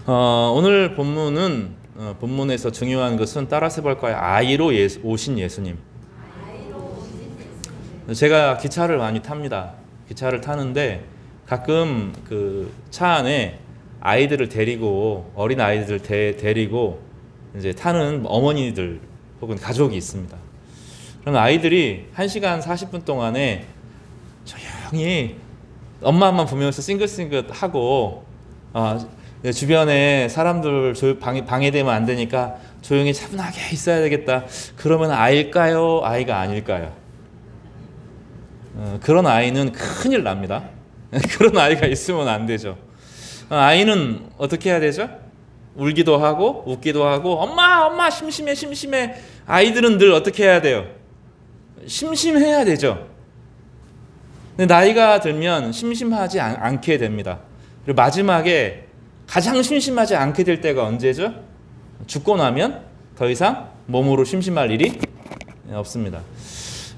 오늘 본문은 본문에서 중요한 것은 따라서 볼까요? 아이로 오신 예수님. 제가 기차를 많이 탑니다. 기차를 타는데 가끔 그 차 안에 아이들을 데리고 어린 아이들 데리고 이제 타는 어머니들 혹은 가족이 있습니다. 그런 아이들이 1시간 40분 동안에 조용히 엄마만 보면서 싱긋싱긋하고 주변에 사람들 방해되면 안 되니까 조용히 차분하게 있어야 되겠다. 그러면 아이일까요? 아이가 아닐까요? 그런 아이는 큰일 납니다. 그런 아이가 있으면 안 되죠. 아이는 어떻게 해야 되죠? 울기도 하고 웃기도 하고 엄마 심심해. 아이들은 늘 어떻게 해야 돼요? 심심해야 되죠. 근데 나이가 들면 심심하지 않게 됩니다. 그리고 마지막에 가장 심심하지 않게 될 때가 언제죠? 죽고 나면 더 이상 몸으로 심심할 일이 없습니다.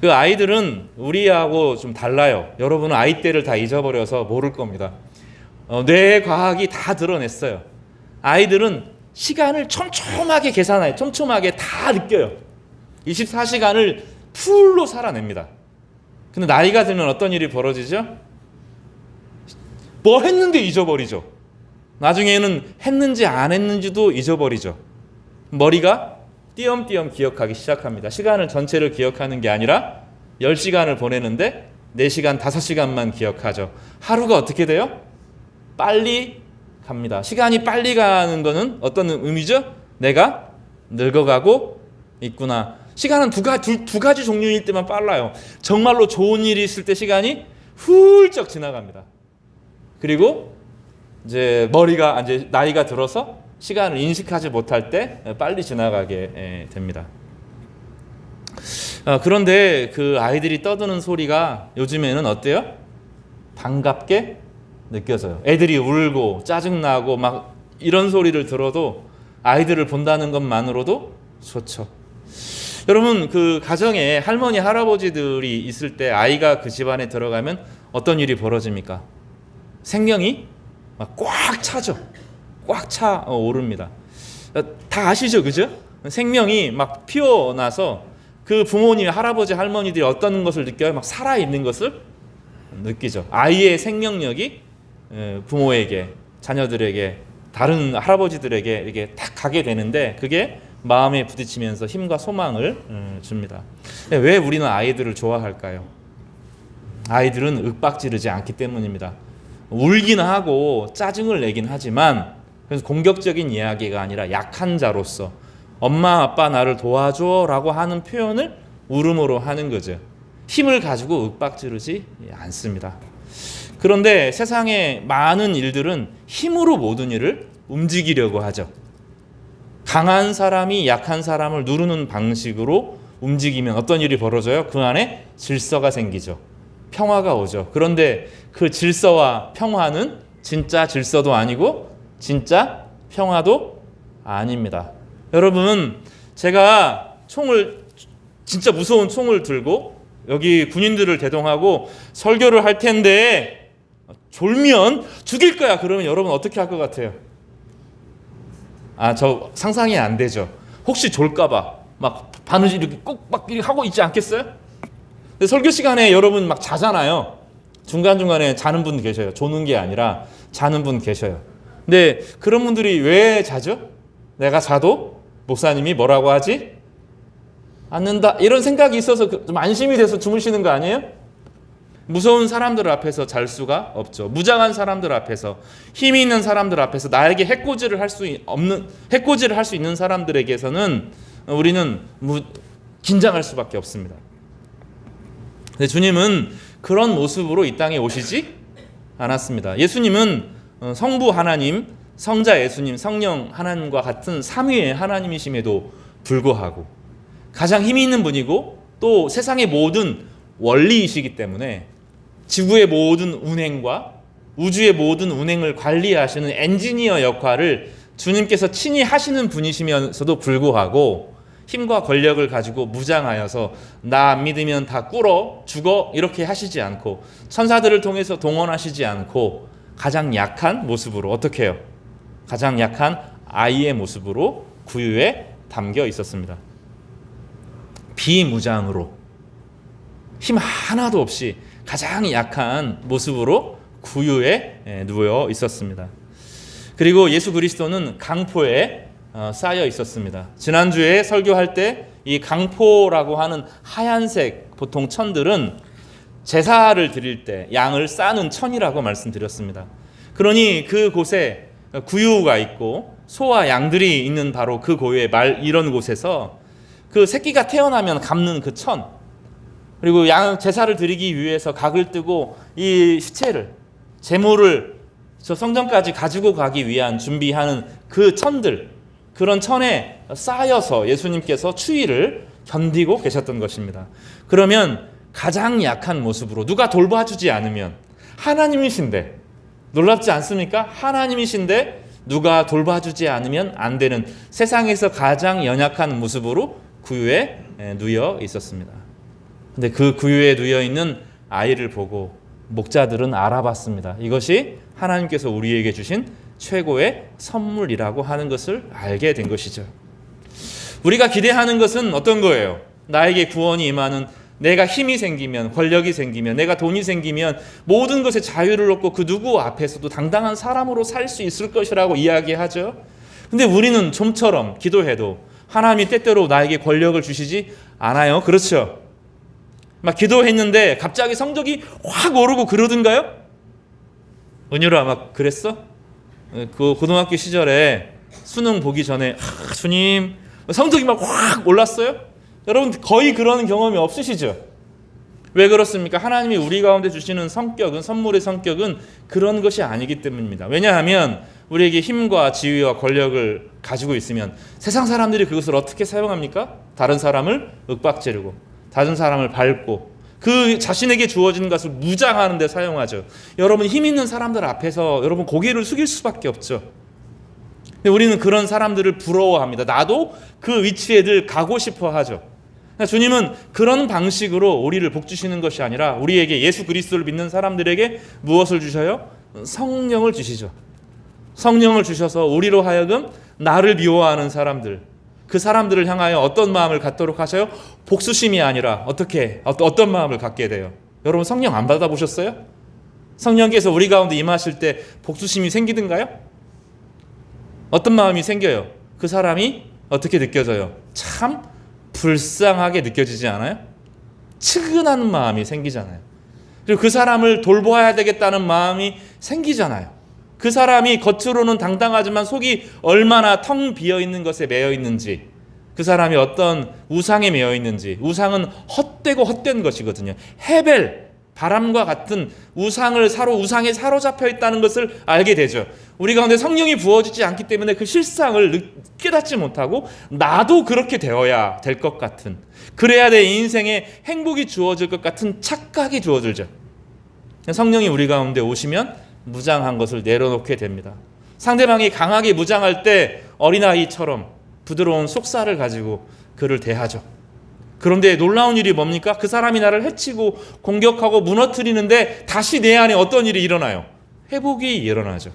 그 아이들은 우리하고 좀 달라요. 여러분은 아이 때를 다 잊어버려서 모를 겁니다. 뇌 과학이 다 드러냈어요. 아이들은 시간을 촘촘하게 계산해요. 촘촘하게 다 느껴요. 24시간을 풀로 살아냅니다. 근데 나이가 들면 어떤 일이 벌어지죠? 뭐 했는데 잊어버리죠. 나중에는 했는지 안 했는지도 잊어버리죠. 머리가 띄엄띄엄 기억하기 시작합니다. 시간을 전체를 기억하는 게 아니라 10시간을 보내는데 4시간, 5시간만 기억하죠. 하루가 어떻게 돼요? 빨리 갑니다. 시간이 빨리 가는 거는 어떤 의미죠? 내가 늙어가고 있구나. 시간은 두 가지 종류일 때만 빨라요. 정말로 좋은 일이 있을 때 시간이 훌쩍 지나갑니다. 그리고 이제 머리가 이제 나이가 들어서 시간을 인식하지 못할 때 빨리 지나가게 됩니다. 그런데 그 아이들이 떠드는 소리가 요즘에는 어때요? 반갑게 느껴져요. 애들이 울고 짜증나고 막 이런 소리를 들어도 아이들을 본다는 것만으로도 좋죠. 여러분, 그 가정에 할머니 할아버지들이 있을 때 아이가 그 집안에 들어가면 어떤 일이 벌어집니까? 생명이 막 꽉 차죠. 꽉 차 오릅니다. 다 아시죠, 그죠? 생명이 막 피어나서 그 부모님, 할아버지, 할머니들이 어떤 것을 느껴요? 막 살아있는 것을 느끼죠. 아이의 생명력이 부모에게, 자녀들에게, 다른 할아버지들에게 이렇게 딱 가게 되는데 그게 마음에 부딪히면서 힘과 소망을 줍니다. 왜 우리는 아이들을 좋아할까요? 아이들은 윽박지르지 않기 때문입니다. 울긴 하고 짜증을 내긴 하지만 그래서 공격적인 이야기가 아니라 약한 자로서 엄마 아빠 나를 도와줘 라고 하는 표현을 울음으로 하는 거죠. 힘을 가지고 윽박지르지 않습니다. 그런데 세상의 많은 일들은 힘으로 모든 일을 움직이려고 하죠. 강한 사람이 약한 사람을 누르는 방식으로 움직이면 어떤 일이 벌어져요? 그 안에 질서가 생기죠. 평화가 오죠. 그런데 그 질서와 평화는 진짜 질서도 아니고 진짜 평화도 아닙니다. 여러분, 제가 진짜 무서운 총을 들고 여기 군인들을 대동하고 설교를 할 텐데 졸면 죽일 거야. 그러면 여러분 어떻게 할 것 같아요? 저 상상이 안 되죠. 혹시 졸까봐 막 바느질 이렇게 꼭 막 이렇게 하고 있지 않겠어요? 근데 설교 시간에 여러분 막 자잖아요. 중간중간에 자는 분 계셔요. 조는 게 아니라 자는 분 계셔요. 근데 그런 분들이 왜 자죠? 내가 자도 목사님이 뭐라고 하지? 않는다. 이런 생각이 있어서 좀 안심이 돼서 주무시는 거 아니에요? 무서운 사람들 앞에서 잘 수가 없죠. 무장한 사람들 앞에서, 힘이 있는 사람들 앞에서 나에게 해코지를 할 수 있는 사람들에게서는 우리는 긴장할 수밖에 없습니다. 근데 주님은 그런 모습으로 이 땅에 오시지 않았습니다. 예수님은 성부 하나님, 성자 예수님, 성령 하나님과 같은 삼위의 하나님이심에도 불구하고 가장 힘이 있는 분이고 또 세상의 모든 원리이시기 때문에 지구의 모든 운행과 우주의 모든 운행을 관리하시는 엔지니어 역할을 주님께서 친히 하시는 분이시면서도 불구하고 힘과 권력을 가지고 무장하여서 나 안 믿으면 다 꿇어 죽어 이렇게 하시지 않고 천사들을 통해서 동원하시지 않고 가장 약한 모습으로 어떻게 해요? 가장 약한 아이의 모습으로 구유에 담겨 있었습니다. 비무장으로 힘 하나도 없이 가장 약한 모습으로 구유에 누워 있었습니다. 그리고 예수 그리스도는 강포에 쌓여 있었습니다. 지난주에 설교할 때 이 강포라고 하는 하얀색 보통 천들은 제사를 드릴 때 양을 싸는 천이라고 말씀드렸습니다. 그러니 그곳에 구유가 있고 소와 양들이 있는 바로 그 고유의 이런 곳에서 그 새끼가 태어나면 감는 그 천, 그리고 양 제사를 드리기 위해서 각을 뜨고 이 시체를 제물을 저 성전까지 가지고 가기 위한 준비하는 그 천들, 그런 천에 쌓여서 예수님께서 추위를 견디고 계셨던 것입니다. 그러면 가장 약한 모습으로 누가 돌봐주지 않으면, 하나님이신데 놀랍지 않습니까? 하나님이신데 누가 돌봐주지 않으면 안 되는 세상에서 가장 연약한 모습으로 구유에 누워 있었습니다. 근데 그 구유에 누워 있는 아이를 보고 목자들은 알아봤습니다. 이것이 하나님께서 우리에게 주신 최고의 선물이라고 하는 것을 알게 된 것이죠. 우리가 기대하는 것은 어떤 거예요? 나에게 구원이 임하는, 내가 힘이 생기면, 권력이 생기면, 내가 돈이 생기면 모든 것에 자유를 얻고 그 누구 앞에서도 당당한 사람으로 살 수 있을 것이라고 이야기하죠. 근데 우리는 좀처럼 기도해도 하나님이 때때로 나에게 권력을 주시지 않아요. 그렇죠? 막 기도했는데 갑자기 성적이 확 오르고 그러던가요? 은유라 막 그랬어? 그 고등학교 시절에 수능 보기 전에 주님 성적이 막 확 올랐어요? 여러분 거의 그런 경험이 없으시죠? 왜 그렇습니까? 하나님이 우리 가운데 주시는 성격은, 선물의 성격은 그런 것이 아니기 때문입니다. 왜냐하면 우리에게 힘과 지위와 권력을 가지고 있으면 세상 사람들이 그것을 어떻게 사용합니까? 다른 사람을 윽박지르고 다른 사람을 밟고 그 자신에게 주어진 것을 무장하는 데 사용하죠. 여러분 힘 있는 사람들 앞에서 여러분 고개를 숙일 수밖에 없죠. 근데 우리는 그런 사람들을 부러워합니다. 나도 그 위치에 늘 가고 싶어 하죠. 주님은 그런 방식으로 우리를 복주시는 것이 아니라 우리에게, 예수 그리스도를 믿는 사람들에게 무엇을 주셔요? 성령을 주시죠. 성령을 주셔서 우리로 하여금 나를 미워하는 사람들, 그 사람들을 향하여 어떤 마음을 갖도록 하셔요? 복수심이 아니라 어떤 마음을 갖게 돼요? 여러분 성령 안 받아보셨어요? 성령께서 우리 가운데 임하실 때 복수심이 생기든가요? 어떤 마음이 생겨요? 그 사람이 어떻게 느껴져요? 참 불쌍하게 느껴지지 않아요? 측은한 마음이 생기잖아요. 그리고 그 사람을 돌보아야 되겠다는 마음이 생기잖아요. 그 사람이 겉으로는 당당하지만 속이 얼마나 텅 비어 있는 것에 매여 있는지, 그 사람이 어떤 우상에 매여 있는지. 우상은 헛되고 헛된 것이거든요. 헤벨, 바람과 같은 우상에 사로잡혀 있다는 것을 알게 되죠. 우리 가운데 성령이 부어지지 않기 때문에 그 실상을 깨닫지 못하고 나도 그렇게 되어야 될 것 같은, 그래야 내 인생에 행복이 주어질 것 같은 착각이 주어들죠. 성령이 우리 가운데 오시면 무장한 것을 내려놓게 됩니다. 상대방이 강하게 무장할 때 어린아이처럼 부드러운 속살을 가지고 그를 대하죠. 그런데 놀라운 일이 뭡니까? 그 사람이 나를 해치고 공격하고 무너뜨리는데 다시 내 안에 어떤 일이 일어나요? 회복이 일어나죠.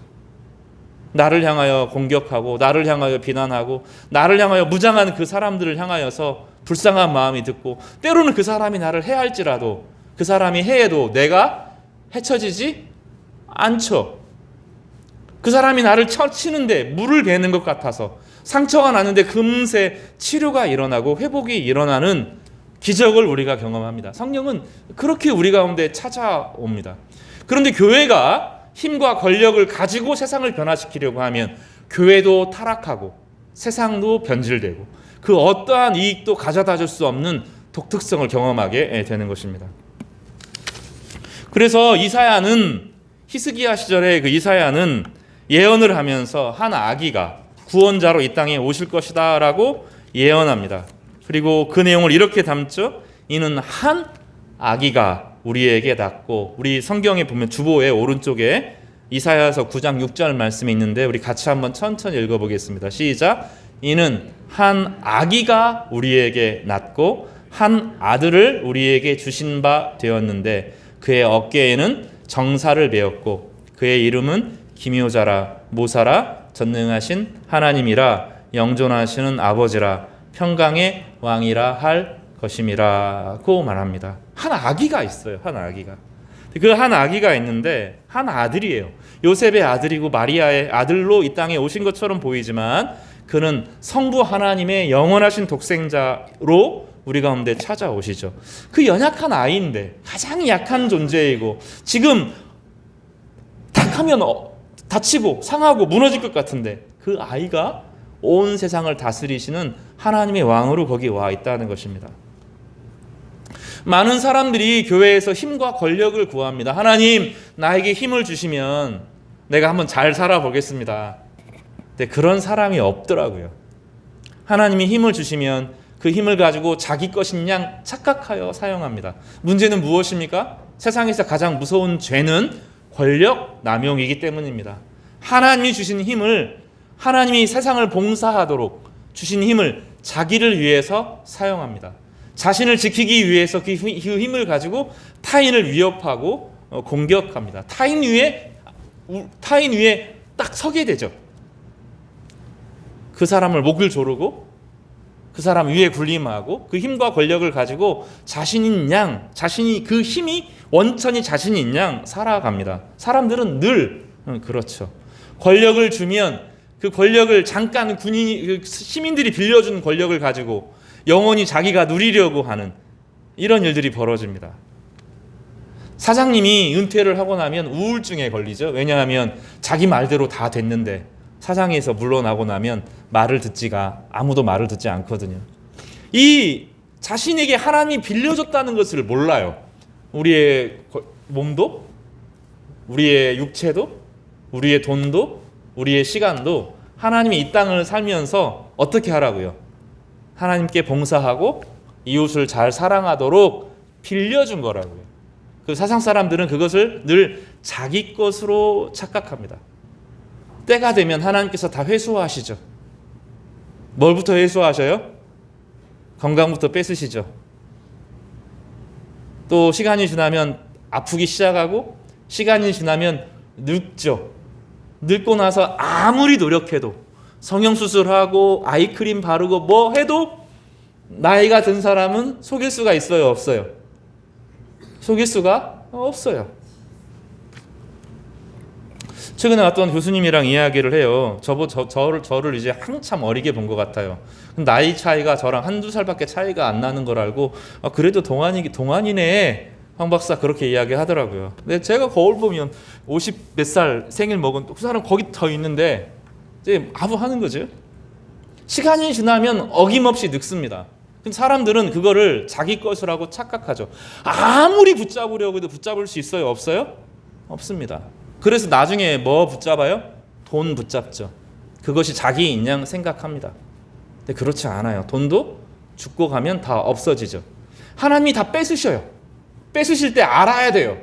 나를 향하여 공격하고 나를 향하여 비난하고 나를 향하여 무장한 그 사람들을 향하여서 불쌍한 마음이 듣고, 때로는 그 사람이 나를 해할지라도 그 사람이 해해도 내가 해쳐지지 않죠. 그 사람이 나를 치는데 물을 베는 것 같아서 상처가 나는데 금세 치료가 일어나고 회복이 일어나는 기적을 우리가 경험합니다. 성령은 그렇게 우리 가운데 찾아옵니다. 그런데 교회가 힘과 권력을 가지고 세상을 변화시키려고 하면 교회도 타락하고 세상도 변질되고 그 어떠한 이익도 가져다 줄 수 없는 독특성을 경험하게 되는 것입니다. 그래서 히스기야 시절에 그 이사야는 예언을 하면서 한 아기가 구원자로 이 땅에 오실 것이다 라고 예언합니다. 그리고 그 내용을 이렇게 담죠. 이는 한 아기가 우리에게 낳고, 우리 성경에 보면 주보의 오른쪽에 이사야서 9장 6절 말씀이 있는데 우리 같이 한번 천천히 읽어보겠습니다. 시작. 이는 한 아기가 우리에게 낳고 한 아들을 우리에게 주신 바 되었는데 그의 어깨에는 정사를 메었고 그의 이름은 기묘자라 모사라 전능하신 하나님이라 영존하시는 아버지라 평강의 왕이라 할 것임이라고 말합니다. 한 아기가 있어요. 한 아기가. 그 한 아기가 있는데 한 아들이에요. 요셉의 아들이고 마리아의 아들로 이 땅에 오신 것처럼 보이지만 그는 성부 하나님의 영원하신 독생자로 우리 가운데 찾아오시죠. 그 연약한 아이인데 가장 약한 존재이고 지금 딱 하면 다치고 상하고 무너질 것 같은데 그 아이가 온 세상을 다스리시는 하나님의 왕으로 거기 와 있다는 것입니다. 많은 사람들이 교회에서 힘과 권력을 구합니다. 하나님, 나에게 힘을 주시면 내가 한번 잘 살아보겠습니다. 근데 그런 사람이 없더라고요. 하나님이 힘을 주시면 그 힘을 가지고 자기 것인 양 착각하여 사용합니다. 문제는 무엇입니까? 세상에서 가장 무서운 죄는 권력 남용이기 때문입니다. 하나님이 주신 힘을, 하나님이 세상을 봉사하도록 주신 힘을 자기를 위해서 사용합니다. 자신을 지키기 위해서 그 힘을 가지고 타인을 위협하고 공격합니다. 타인 위에 딱 서게 되죠. 그 사람을 목을 조르고 그 사람 위에 군림하고 그 힘과 권력을 가지고 자신인 양, 자신이 그 힘이 원천이 자신인 양 살아갑니다. 사람들은 늘 그렇죠. 권력을 주면 그 권력을 잠깐 시민들이 빌려준 권력을 가지고 영원히 자기가 누리려고 하는 이런 일들이 벌어집니다. 사장님이 은퇴를 하고 나면 우울증에 걸리죠. 왜냐하면 자기 말대로 다 됐는데 사장에서 물러나고 나면 아무도 말을 듣지 않거든요. 이 자신에게 하나님이 빌려줬다는 것을 몰라요. 우리의 몸도, 우리의 육체도, 우리의 돈도, 우리의 시간도 하나님이 이 땅을 살면서 어떻게 하라고요? 하나님께 봉사하고 이웃을 잘 사랑하도록 빌려준 거라고요. 그 세상 사람들은 그것을 늘 자기 것으로 착각합니다. 때가 되면 하나님께서 다 회수하시죠. 뭘부터 회수하셔요? 건강부터 뺏으시죠. 또 시간이 지나면 아프기 시작하고 시간이 지나면 늙죠. 늙고 나서 아무리 노력해도 성형수술하고 아이크림 바르고 뭐 해도 나이가 든 사람은 속일 수가 있어요? 없어요? 속일 수가 없어요. 최근에 어떤 교수님이랑 이야기를 해요. 저를 이제 한참 어리게 본 것 같아요. 나이 차이가 저랑 한두 살밖에 차이가 안 나는 걸 알고 그래도 동안이네. 황 박사 그렇게 이야기하더라고요. 근데 제가 거울 보면 50 몇 살 생일 먹은 그 사람 거기 더 있는데 이제 아부하는 거죠. 시간이 지나면 어김없이 늙습니다. 사람들은 그거를 자기 것이라고 착각하죠. 아무리 붙잡으려고 해도 붙잡을 수 있어요? 없어요? 없습니다. 그래서 나중에 뭐 붙잡아요? 돈 붙잡죠. 그것이 자기인 양 생각합니다. 근데 그렇지 않아요. 돈도 죽고 가면 다 없어지죠. 하나님이 다 뺏으셔요. 뺏으실 때 알아야 돼요.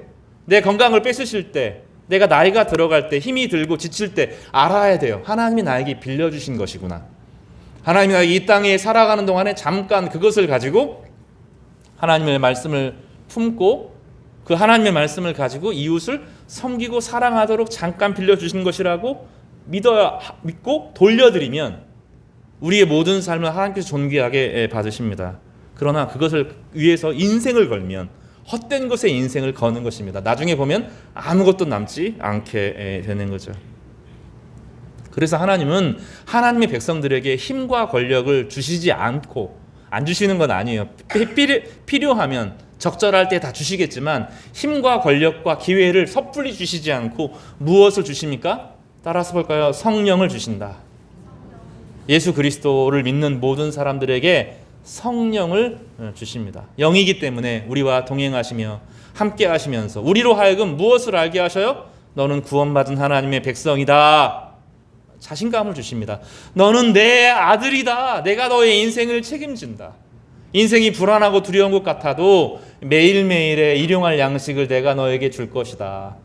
내 건강을 뺏으실 때, 내가 나이가 들어갈 때, 힘이 들고 지칠 때 알아야 돼요. 하나님이 나에게 빌려주신 것이구나. 하나님이 나에게 이 땅에 살아가는 동안에 잠깐 그것을 가지고 하나님의 말씀을 품고 그 하나님의 말씀을 가지고 이웃을 섬기고 사랑하도록 잠깐 빌려주신 것이라고 믿고 돌려드리면 우리의 모든 삶을 하나님께서 존귀하게 받으십니다. 그러나 그것을 위해서 인생을 걸면 헛된 것에 인생을 거는 것입니다. 나중에 보면 아무것도 남지 않게 되는 거죠. 그래서 하나님은 하나님의 백성들에게 힘과 권력을 주시지 않고 안 주시는 건 아니에요. 필요하면 적절할 때 다 주시겠지만 힘과 권력과 기회를 섣불리 주시지 않고 무엇을 주십니까? 따라서 볼까요? 성령을 주신다. 예수 그리스도를 믿는 모든 사람들에게 성령을 주십니다. 영이기 때문에 우리와 동행하시며 함께 하시면서 우리로 하여금 무엇을 알게 하셔요? 너는 구원받은 하나님의 백성이다. 자신감을 주십니다. 너는 내 아들이다. 내가 너의 인생을 책임진다. 인생이 불안하고 두려운 것 같아도 매일매일의 일용할 양식을 내가 너에게 줄 것이다.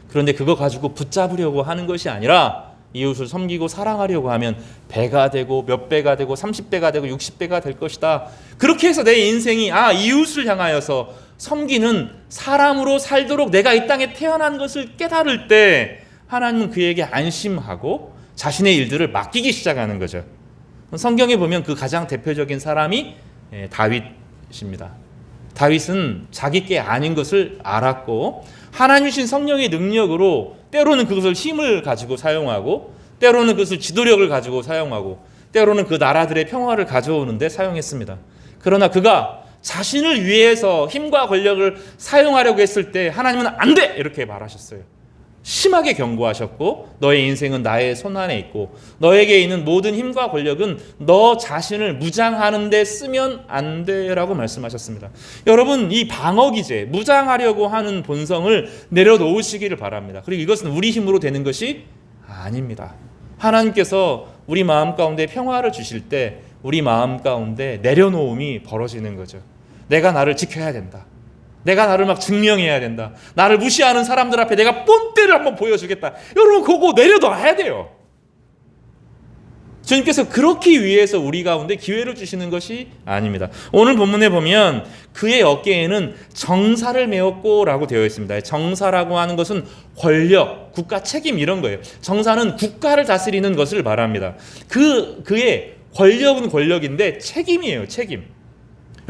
그런데 그거 가지고 붙잡으려고 하는 것이 아니라 이웃을 섬기고 사랑하려고 하면 배가 되고 몇 배가 되고 30배가 되고 60배가 될 것이다. 그렇게 해서 내 인생이 이웃을 향하여서 섬기는 사람으로 살도록 내가 이 땅에 태어난 것을 깨달을 때 하나님은 그에게 안심하고 자신의 일들을 맡기기 시작하는 거죠. 성경에 보면 그 가장 대표적인 사람이 다윗입니다. 다윗은 자기 게 아닌 것을 알았고 하나님 주신 성령의 능력으로 때로는 그것을 힘을 가지고 사용하고 때로는 그것을 지도력을 가지고 사용하고 때로는 그 나라들의 평화를 가져오는데 사용했습니다. 그러나 그가 자신을 위해서 힘과 권력을 사용하려고 했을 때 하나님은 안 돼! 이렇게 말하셨어요. 심하게 경고하셨고 너의 인생은 나의 손안에 있고 너에게 있는 모든 힘과 권력은 너 자신을 무장하는 데 쓰면 안 돼라고 말씀하셨습니다. 여러분, 이 방어기제, 무장하려고 하는 본성을 내려놓으시기를 바랍니다. 그리고 이것은 우리 힘으로 되는 것이 아닙니다. 하나님께서 우리 마음 가운데 평화를 주실 때 우리 마음 가운데 내려놓음이 벌어지는 거죠. 내가 나를 지켜야 된다. 내가 나를 막 증명해야 된다. 나를 무시하는 사람들 앞에 내가 뽐때를 한번 보여주겠다. 여러분, 그거 내려놔야 돼요. 주님께서 그렇기 위해서 우리 가운데 기회를 주시는 것이 아닙니다. 오늘 본문에 보면 그의 어깨에는 정사를 메었고 라고 되어 있습니다. 정사라고 하는 것은 권력, 국가 책임 이런 거예요. 정사는 국가를 다스리는 것을 말합니다. 그의 권력은 권력인데 책임이에요. 책임.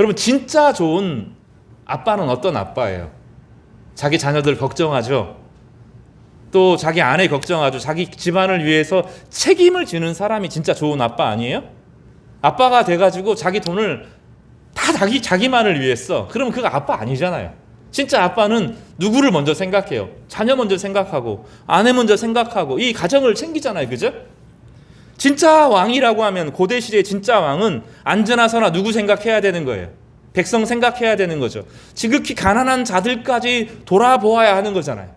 여러분, 진짜 좋은 아빠는 어떤 아빠예요? 자기 자녀들 걱정하죠. 또 자기 아내 걱정하죠. 자기 집안을 위해서 책임을 지는 사람이 진짜 좋은 아빠 아니에요? 아빠가 돼가지고 자기 돈을 다 자기만을 위해 써. 그러면 그거 아빠 아니잖아요. 진짜 아빠는 누구를 먼저 생각해요? 자녀 먼저 생각하고 아내 먼저 생각하고 이 가정을 챙기잖아요. 그죠? 진짜 왕이라고 하면 고대 시대의 진짜 왕은 안전하서나 누구 생각해야 되는 거예요? 백성 생각해야 되는 거죠. 지극히 가난한 자들까지 돌아보아야 하는 거잖아요.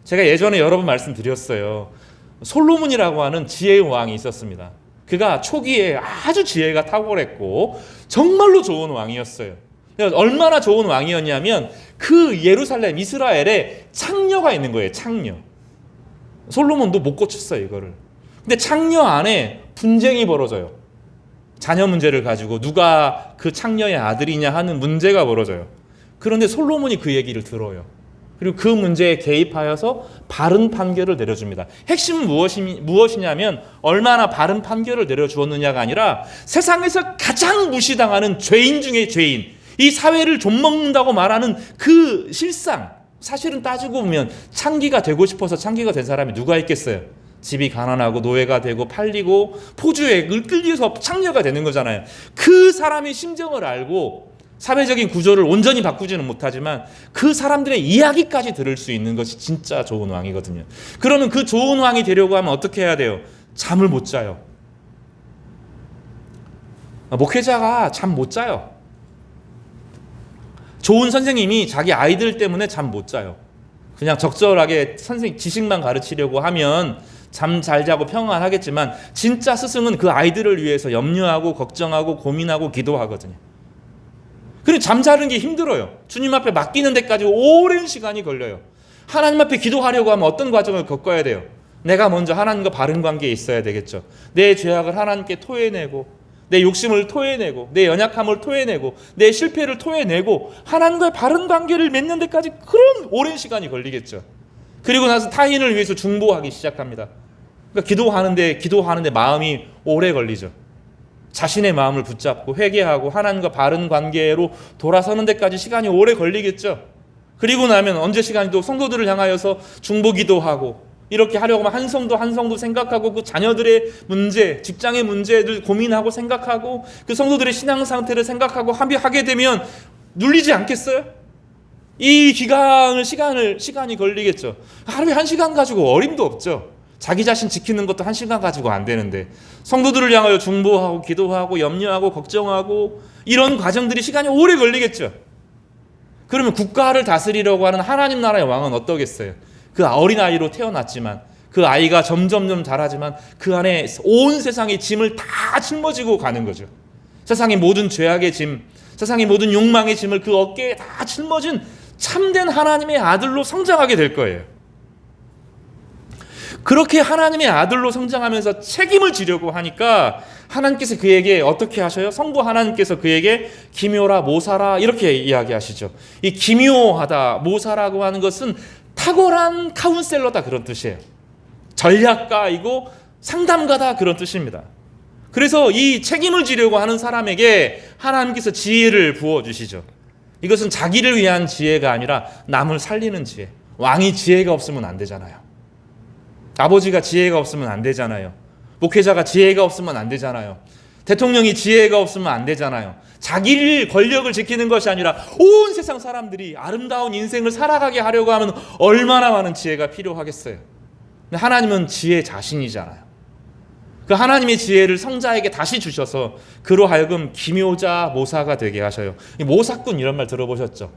제가 예전에 여러 번 말씀드렸어요. 솔로몬이라고 하는 지혜의 왕이 있었습니다. 그가 초기에 아주 지혜가 탁월했고 정말로 좋은 왕이었어요. 얼마나 좋은 왕이었냐면 그 예루살렘 이스라엘에 창녀가 있는 거예요. 창녀. 솔로몬도 못 고쳤어요, 이거를. 근데 창녀 안에 분쟁이 벌어져요. 자녀 문제를 가지고 누가 그 창녀의 아들이냐 하는 문제가 벌어져요. 그런데 솔로몬이 그 얘기를 들어요. 그리고 그 문제에 개입하여서 바른 판결을 내려줍니다. 핵심은 무엇이냐면 얼마나 바른 판결을 내려주었느냐가 아니라 세상에서 가장 무시당하는 죄인 중에 죄인, 이 사회를 좀먹는다고 말하는 그 실상, 사실은 따지고 보면 창기가 되고 싶어서 창기가 된 사람이 누가 있겠어요? 집이 가난하고 노예가 되고 팔리고 포주에 끌려서 창녀가 되는 거잖아요. 그 사람의 심정을 알고 사회적인 구조를 온전히 바꾸지는 못하지만 그 사람들의 이야기까지 들을 수 있는 것이 진짜 좋은 왕이거든요. 그러면 그 좋은 왕이 되려고 하면 어떻게 해야 돼요? 잠을 못 자요. 목회자가 잠 못 자요. 좋은 선생님이 자기 아이들 때문에 잠 못 자요. 그냥 적절하게 선생님 지식만 가르치려고 하면 잠 잘 자고 평안하겠지만 진짜 스승은 그 아이들을 위해서 염려하고 걱정하고 고민하고 기도하거든요. 그리고 잠자는 게 힘들어요. 주님 앞에 맡기는 데까지 오랜 시간이 걸려요. 하나님 앞에 기도하려고 하면 어떤 과정을 겪어야 돼요? 내가 먼저 하나님과 바른 관계에 있어야 되겠죠. 내 죄악을 하나님께 토해내고 내 욕심을 토해내고 내 연약함을 토해내고 내 실패를 토해내고 하나님과의 바른 관계를 맺는 데까지 그런 오랜 시간이 걸리겠죠. 그리고 나서 타인을 위해서 중보하기 시작합니다. 그러니까 기도하는데 마음이 오래 걸리죠. 자신의 마음을 붙잡고 회개하고 하나님과 바른 관계로 돌아서는 데까지 시간이 오래 걸리겠죠. 그리고 나면 언제 시간이 또 성도들을 향하여서 중보기도하고 이렇게 하려고 하면 한 성도 생각하고 그 자녀들의 문제, 직장의 문제를 고민하고 생각하고 그 성도들의 신앙 상태를 생각하고 하게 되면 눌리지 않겠어요? 이 시간이 걸리겠죠. 하루에 1시간 가지고 어림도 없죠. 자기 자신 지키는 것도 1시간 가지고 안 되는데 성도들을 향하여 중보하고 기도하고 염려하고 걱정하고 이런 과정들이 시간이 오래 걸리겠죠. 그러면 국가를 다스리려고 하는 하나님 나라의 왕은 어떠겠어요? 그 어린아이로 태어났지만 그 아이가 점점점 자라지만 그 안에 온 세상의 짐을 다 짊어지고 가는 거죠. 세상의 모든 죄악의 짐, 세상의 모든 욕망의 짐을 그 어깨에 다 짊어진 참된 하나님의 아들로 성장하게 될 거예요. 그렇게 하나님의 아들로 성장하면서 책임을 지려고 하니까 하나님께서 그에게 어떻게 하셔요? 성부 하나님께서 그에게 기묘라 모사라 이렇게 이야기하시죠. 이 기묘하다 모사라고 하는 것은 탁월한 카운셀러다 그런 뜻이에요. 전략가이고 상담가다 그런 뜻입니다. 그래서 이 책임을 지려고 하는 사람에게 하나님께서 지혜를 부어주시죠. 이것은 자기를 위한 지혜가 아니라 남을 살리는 지혜. 왕이 지혜가 없으면 안 되잖아요. 아버지가 지혜가 없으면 안 되잖아요. 목회자가 지혜가 없으면 안 되잖아요. 대통령이 지혜가 없으면 안 되잖아요. 자기를 권력을 지키는 것이 아니라 온 세상 사람들이 아름다운 인생을 살아가게 하려고 하면 얼마나 많은 지혜가 필요하겠어요. 근데 하나님은 지혜 자신이잖아요. 그 하나님의 지혜를 성자에게 다시 주셔서 그로 하여금 기묘자 모사가 되게 하셔요. 모사꾼 이런 말 들어보셨죠?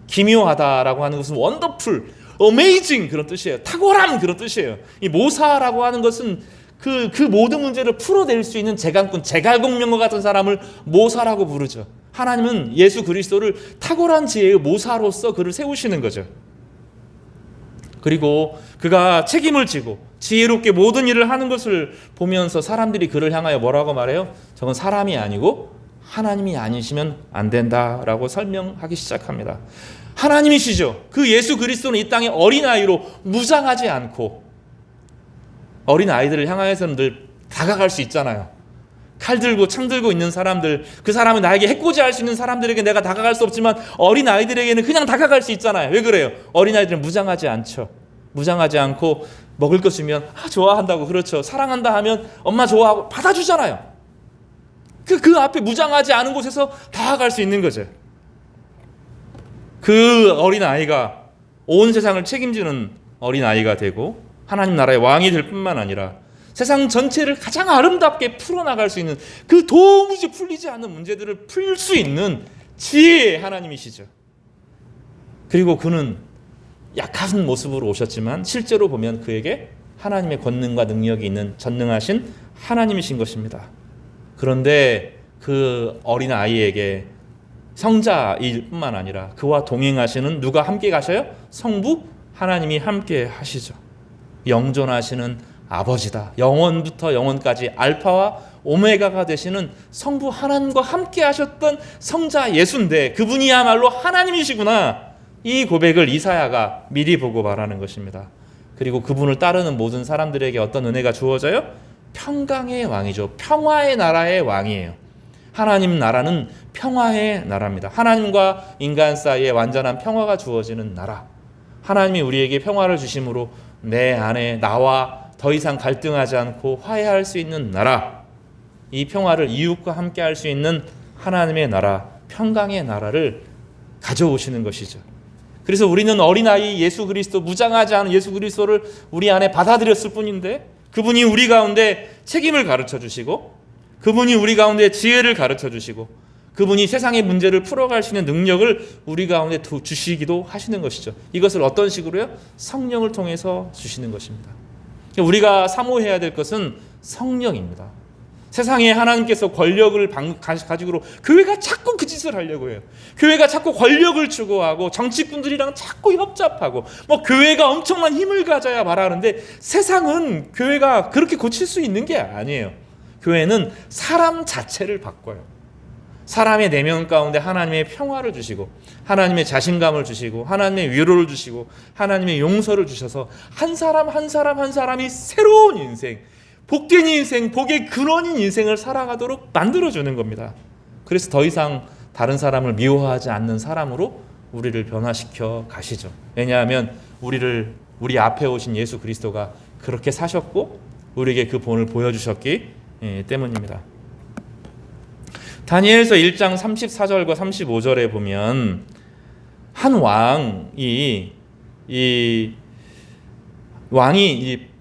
기묘하다라고 하는 것은 원더풀, 어메이징 그런 뜻이에요. 탁월함 그런 뜻이에요. 이 모사라고 하는 것은 그 모든 문제를 풀어낼 수 있는 재간꾼, 제갈공명과 같은 사람을 모사라고 부르죠. 하나님은 예수 그리스도를 탁월한 지혜의 모사로서 그를 세우시는 거죠. 그리고 그가 책임을 지고 지혜롭게 모든 일을 하는 것을 보면서 사람들이 그를 향하여 뭐라고 말해요? 저건 사람이 아니고 하나님이 아니시면 안 된다라고 설명하기 시작합니다. 하나님이시죠. 그 예수 그리스도는 이 땅에 어린아이로 무장하지 않고, 어린아이들을 향하여서는 늘 다가갈 수 있잖아요. 칼 들고 창 들고 있는 사람들, 그 사람은 나에게 해코지할 수 있는 사람들에게 내가 다가갈 수 없지만 어린아이들에게는 그냥 다가갈 수 있잖아요. 왜 그래요? 어린아이들은 무장하지 않죠. 무장하지 않고 먹을 것 주면 좋아한다고, 그렇죠. 사랑한다 하면 엄마 좋아하고 받아주잖아요. 그 앞에 무장하지 않은 곳에서 다가갈 수 있는 거죠. 그 어린아이가 온 세상을 책임지는 어린아이가 되고 하나님 나라의 왕이 될 뿐만 아니라 세상 전체를 가장 아름답게 풀어나갈 수 있는, 그 도무지 풀리지 않는 문제들을 풀 수 있는 지혜의 하나님이시죠. 그리고 그는 약한 모습으로 오셨지만 실제로 보면 그에게 하나님의 권능과 능력이 있는 전능하신 하나님이신 것입니다. 그런데 그 어린아이에게 성자일 뿐만 아니라 그와 동행하시는 누가 함께 가셔요? 성부 하나님이 함께 하시죠. 영존하시는 아버지다. 영원부터 영원까지 알파와 오메가가 되시는 성부 하나님과 함께 하셨던 성자 예수인데 그분이야말로 하나님이시구나. 이 고백을 이사야가 미리 보고 말하는 것입니다. 그리고 그분을 따르는 모든 사람들에게 어떤 은혜가 주어져요? 평강의 왕이죠. 평화의 나라의 왕이에요. 하나님 나라는 평화의 나라입니다. 하나님과 인간 사이에 완전한 평화가 주어지는 나라. 하나님이 우리에게 평화를 주심으로 내 안에 나와 더 이상 갈등하지 않고 화해할 수 있는 나라. 이 평화를 이웃과 함께 할 수 있는 하나님의 나라, 평강의 나라를 가져오시는 것이죠. 그래서 우리는 어린아이 예수 그리스도, 무장하지 않은 예수 그리스도를 우리 안에 받아들였을 뿐인데 그분이 우리 가운데 책임을 가르쳐 주시고 그분이 우리 가운데 지혜를 가르쳐 주시고 그분이 세상의 문제를 풀어갈 수 있는 능력을 우리 가운데 주시기도 하시는 것이죠. 이것을 어떤 식으로요? 성령을 통해서 주시는 것입니다. 우리가 사모해야 될 것은 성령입니다. 세상에 하나님께서 권력을 가지고 교회가 자꾸 그 짓을 하려고 해요. 교회가 자꾸 권력을 추구하고 정치꾼들이랑 자꾸 협잡하고 교회가 엄청난 힘을 가져야 말하는데 세상은 교회가 그렇게 고칠 수 있는 게 아니에요. 교회는 사람 자체를 바꿔요. 사람의 내면 가운데 하나님의 평화를 주시고 하나님의 자신감을 주시고 하나님의 위로를 주시고 하나님의 용서를 주셔서 한 사람 한 사람이 새로운 인생, 복된 인생, 복의 근원인 인생을 살아가도록 만들어주는 겁니다. 그래서 더 이상 다른 사람을 미워하지 않는 사람으로 우리를 변화시켜 가시죠. 왜냐하면 우리 앞에 오신 예수 그리스도가 그렇게 사셨고 우리에게 그 본을 보여주셨기 때문입니다. 다니엘서 1장 34절과 35절에 보면 한 왕이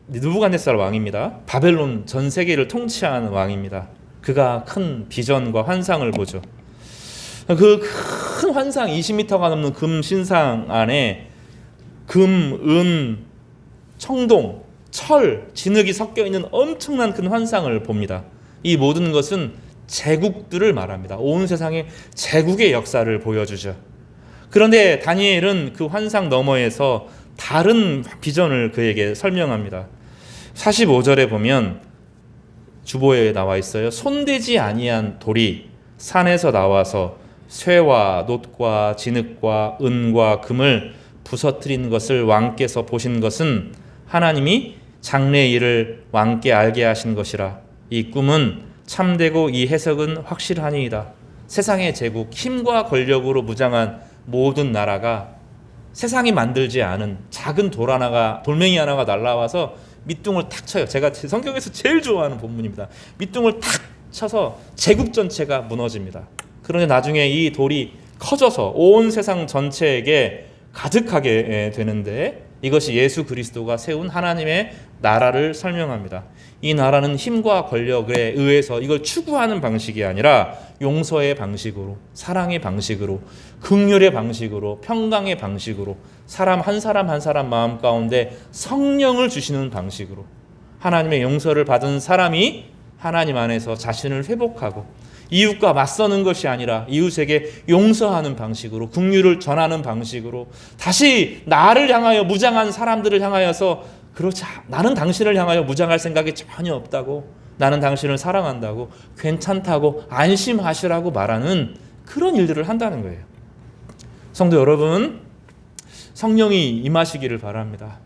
느부갓네살 왕입니다. 바벨론 전 세계를 통치하는 왕입니다. 그가 큰 비전과 환상을 보죠. 그 큰 환상 20m가 넘는 금 신상 안에 금, 은, 청동, 철, 진흙이 섞여 있는 엄청난 큰 환상을 봅니다. 이 모든 것은 제국들을 말합니다. 온 세상의 제국의 역사를 보여주죠. 그런데 다니엘은 그 환상 너머에서 다른 비전을 그에게 설명합니다. 45절에 보면 주보에 나와 있어요. 손대지 아니한 돌이 산에서 나와서 쇠와 놋과 진흙과 은과 금을 부서뜨린 것을 왕께서 보신 것은 하나님이 장래 일을 왕께 알게 하신 것이라. 이 꿈은 참되고 이 해석은 확실하니이다. 세상의 제국, 힘과 권력으로 무장한 모든 나라가 세상이 만들지 않은 작은 돌멩이 하나가 날라와서 밑둥을 탁 쳐요. 제가 제 성경에서 제일 좋아하는 본문입니다. 밑둥을 탁 쳐서 제국 전체가 무너집니다. 그런데 나중에 이 돌이 커져서 온 세상 전체에게 가득하게 되는데, 이것이 예수 그리스도가 세운 하나님의 나라를 설명합니다. 이 나라는 힘과 권력에 의해서 이걸 추구하는 방식이 아니라 용서의 방식으로, 사랑의 방식으로, 긍휼의 방식으로, 평강의 방식으로, 사람 한 사람 마음 가운데 성령을 주시는 방식으로, 하나님의 용서를 받은 사람이 하나님 안에서 자신을 회복하고 이웃과 맞서는 것이 아니라 이웃에게 용서하는 방식으로, 긍휼을 전하는 방식으로, 다시 나를 향하여 무장한 사람들을 향하여서, 그렇지, 나는 당신을 향하여 무장할 생각이 전혀 없다고, 나는 당신을 사랑한다고, 괜찮다고, 안심하시라고 말하는 그런 일들을 한다는 거예요. 성도 여러분, 성령이 임하시기를 바랍니다.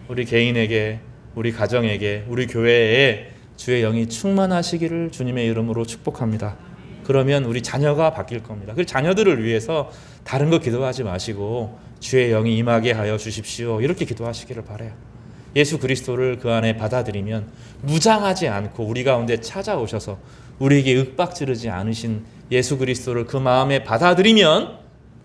우리 개인에게, 우리 가정에게, 우리 교회에 주의 영이 충만하시기를 주님의 이름으로 축복합니다. 그러면 우리 자녀가 바뀔 겁니다. 그 자녀들을 위해서 다른 거 기도하지 마시고 주의 영이 임하게 하여 주십시오, 이렇게 기도하시기를 바라요. 예수 그리스도를 그 안에 받아들이면 무장하지 않고 우리 가운데 찾아오셔서 우리에게 윽박지르지 않으신 예수 그리스도를 그 마음에 받아들이면,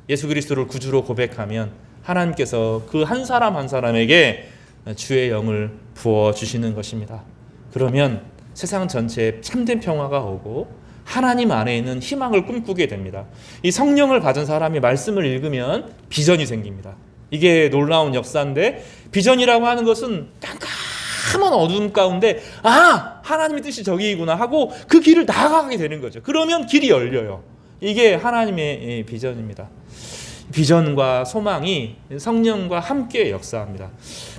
예수 그리스도를 구주로 고백하면 하나님께서 그 한 사람 한 사람에게 주의 영을 부어주시는 것입니다. 그러면 세상 전체에 참된 평화가 오고 하나님 안에 있는 희망을 꿈꾸게 됩니다. 이 성령을 받은 사람이 말씀을 읽으면 비전이 생깁니다. 이게 놀라운 역사인데, 비전이라고 하는 것은 깜깜한 어둠 가운데 하나님의 뜻이 저기구나 하고 그 길을 나아가게 되는 거죠. 그러면 길이 열려요. 이게 하나님의 비전입니다. 비전과 소망이 성령과 함께 역사합니다.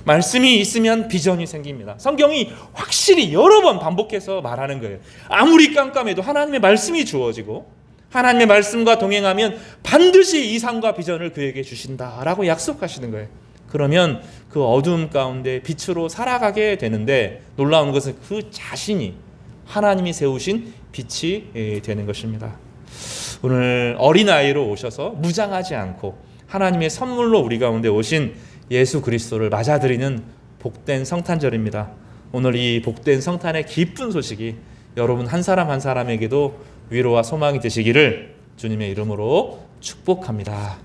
말씀이 있으면 비전이 생깁니다. 성경이 확실히 여러 번 반복해서 말하는 거예요. 아무리 깜깜해도 하나님의 말씀이 주어지고 하나님의 말씀과 동행하면 반드시 이상과 비전을 그에게 주신다라고 약속하시는 거예요. 그러면 그 어두움 가운데 빛으로 살아가게 되는데, 놀라운 것은 그 자신이 하나님이 세우신 빛이 되는 것입니다. 오늘 어린아이로 오셔서 무장하지 않고 하나님의 선물로 우리 가운데 오신 예수 그리스도를 맞아들이는 복된 성탄절입니다. 오늘 이 복된 성탄의 기쁜 소식이 여러분 한 사람 한 사람에게도 위로와 소망이 되시기를 주님의 이름으로 축복합니다.